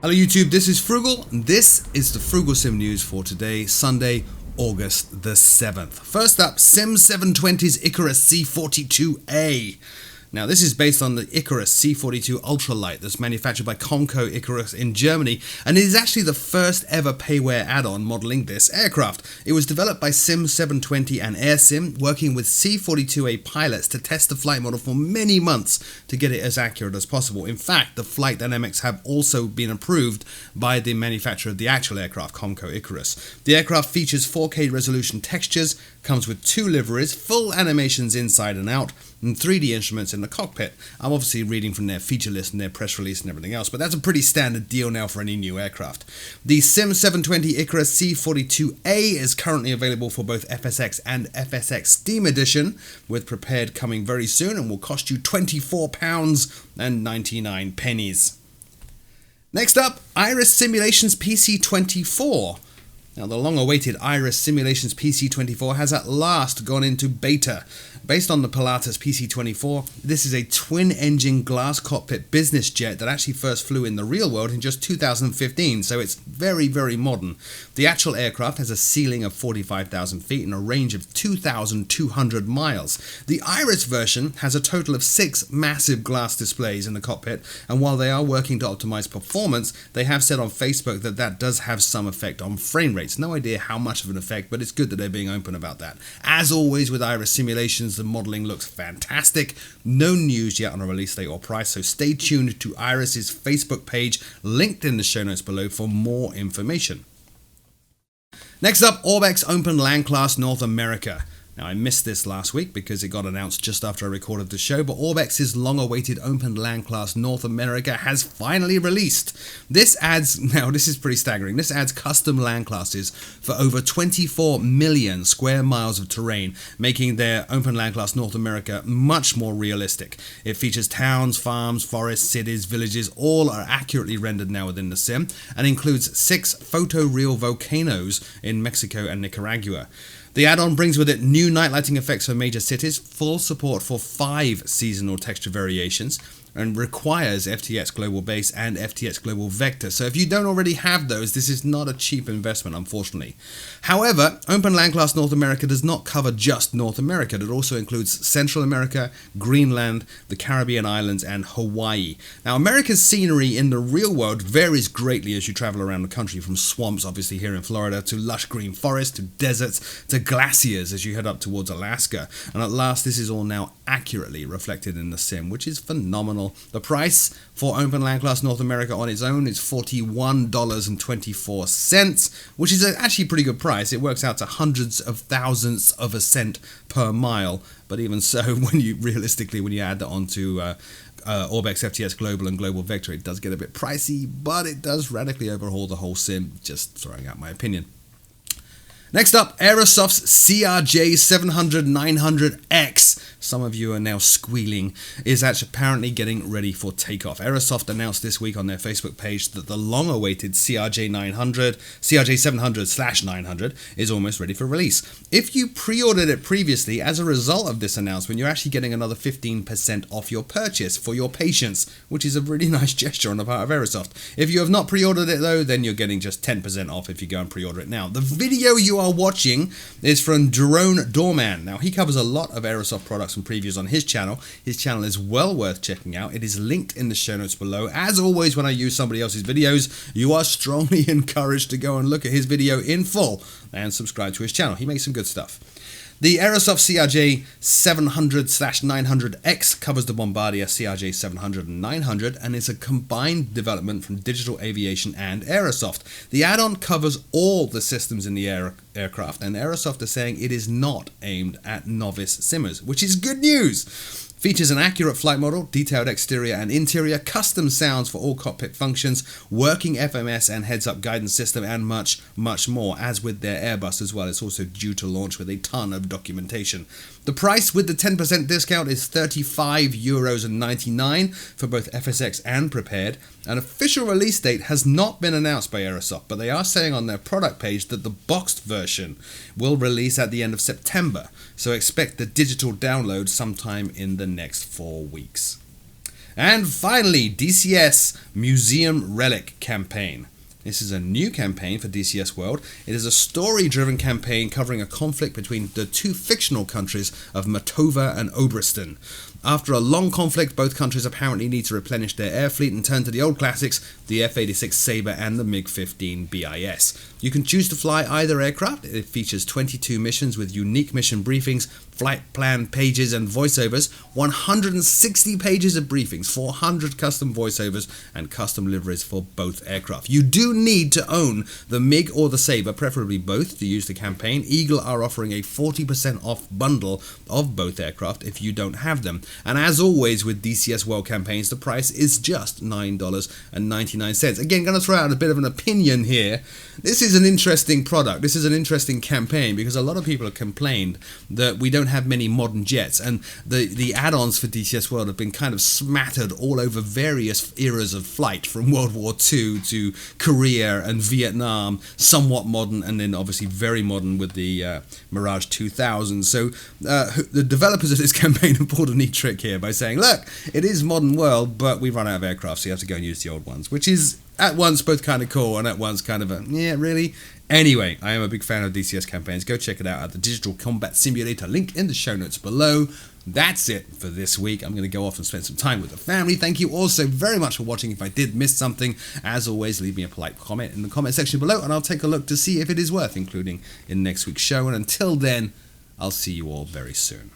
Hello YouTube, this is Frugal, and this is the Frooglesim news for today, Sunday, August the 7th. First up, Sim720's Icarus SC42A. Now this is based on the Icarus C42 Ultralight that's manufactured by Comco Icarus in Germany, and it is actually the first ever payware add-on modeling this aircraft. It was developed by Sim720 and AirSim, working with C42A pilots to test the flight model for many months to get it as accurate as possible. In fact, the flight dynamics have also been approved by the manufacturer of the actual aircraft, Comco Icarus. The aircraft features 4K resolution textures, comes with 2 liveries, full animations inside and out, and 3D instruments in the cockpit. I'm obviously reading from their feature list and their press release and everything else, but that's a pretty standard deal now for any new aircraft. The Sim720 Icarus C42A is currently available for both FSX and FSX Steam Edition, with Prepared coming very soon and will cost you £24.99. Next up, Iris Simulations PC24. Now, the long-awaited Iris Simulations PC24 has at last gone into beta. Based on the Pilatus PC24, this is a twin-engine glass cockpit business jet that actually first flew in the real world in just 2015, so it's very, very modern. The actual aircraft has a ceiling of 45,000 feet and a range of 2,200 miles. The Iris version has a total of 6 massive glass displays in the cockpit, and while they are working to optimize performance, they have said on Facebook that that does have some effect on frame rates. No idea how much of an effect, but it's good that they're being open about that. As always with Iris Simulations, the modeling looks fantastic. No news yet on a release date or price, so stay tuned to Iris's Facebook page, linked in the show notes below for more information. Next up, Orbex Open Land Class North America. Now, I missed this last week because it got announced just after I recorded the show, but Orbex's long-awaited Open Land Class North America has finally released. This is pretty staggering, this adds custom land classes for over 24 million square miles of terrain, making their Open Land Class North America much more realistic. It features towns, farms, forests, cities, villages, all are accurately rendered now within the sim, and includes 6 photoreal volcanoes in Mexico and Nicaragua. The add-on brings with it new night lighting effects for major cities, full support for 5 seasonal texture variations, and requires FTX Global Base and FTX Global Vector. So if you don't already have those, this is not a cheap investment, unfortunately. However, Open Land Class North America does not cover just North America. It also includes Central America, Greenland, the Caribbean islands, and Hawaii. Now, America's scenery in the real world varies greatly as you travel around the country, from swamps, obviously here in Florida, to lush green forests, to deserts, to glaciers as you head up towards Alaska. And at last, this is all now accurately reflected in the sim, which is phenomenal. The price for Open Land Class North America on its own is $41.24, which is actually a pretty good price. It works out to hundreds of thousands of a cent per mile, but even so, when you add that onto Orbex FTS Global and Global Vector, it does get a bit pricey, but it does radically overhaul the whole sim, just throwing out my opinion. Next up, Aerosoft's CRJ700-900X, some of you are now squealing, is actually apparently getting ready for takeoff. Aerosoft announced this week on their Facebook page that the long-awaited CRJ700/900 is almost ready for release. If you pre-ordered it previously, as a result of this announcement, you're actually getting another 15% off your purchase for your patience, which is a really nice gesture on the part of Aerosoft. If you have not pre-ordered it though, then you're getting just 10% off if you go and pre-order it now. The video you are watching is from Drone Doorman. Now, he covers a lot of Aerosoft products and previews on his channel. His channel is well worth checking out. It is linked in the show notes below. As always, when I use somebody else's videos, you are strongly encouraged to go and look at his video in full and subscribe to his channel. He makes some good stuff. The Aerosoft CRJ700/900X covers the Bombardier CRJ700-900 and is a combined development from Digital Aviation and Aerosoft. The add-on covers all the systems in the aircraft, and Aerosoft is saying it is not aimed at novice simmers, which is good news. Features an accurate flight model, detailed exterior and interior, custom sounds for all cockpit functions, working FMS and heads-up guidance system, and much, much more. As with their Airbus as well, it's also due to launch with a ton of documentation. The price with the 10% discount is €35.99 for both FSX and Prepared. An official release date has not been announced by Aerosoft, but they are saying on their product page that the boxed version will release at the end of September, so expect the digital download sometime in the next 4 weeks. And finally, DCS Museum Relic campaign. This is a new campaign for DCS World. It is a story-driven campaign covering a conflict between the two fictional countries of Matova and Obristan. After a long conflict, both countries apparently need to replenish their air fleet and turn to the old classics, the F-86 Sabre and the MiG-15 BIS. You can choose to fly either aircraft. It features 22 missions with unique mission briefings, flight plan pages and voiceovers, 160 pages of briefings, 400 custom voiceovers, and custom liveries for both aircraft. You do need to own the MiG or the Sabre, preferably both, to use the campaign. Eagle are offering a 40% off bundle of both aircraft if you don't have them. And as always with DCS World campaigns, the price is just $9.99. Again, going to throw out a bit of an opinion here. This is an interesting product. This is an interesting campaign because a lot of people have complained that we don't have many modern jets, and the add-ons for DCS World have been kind of smattered all over various eras of flight, from World War II to Korea and Vietnam, somewhat modern, and then obviously very modern with the Mirage 2000. So the developers of this campaign have pulled a neat trick here by saying, look, it is modern world, but we've run out of aircraft, so you have to go and use the old ones, which is at once both kind of cool and at once kind of a, yeah, really? Anyway, I am a big fan of DCS campaigns. Go check it out at the Digital Combat Simulator, link in the show notes below. That's it for this week. I'm going to go off and spend some time with the family. Thank you all so very much for watching. If I did miss something, as always, leave me a polite comment in the comment section below, and I'll take a look to see if it is worth including in next week's show. And until then, I'll see you all very soon.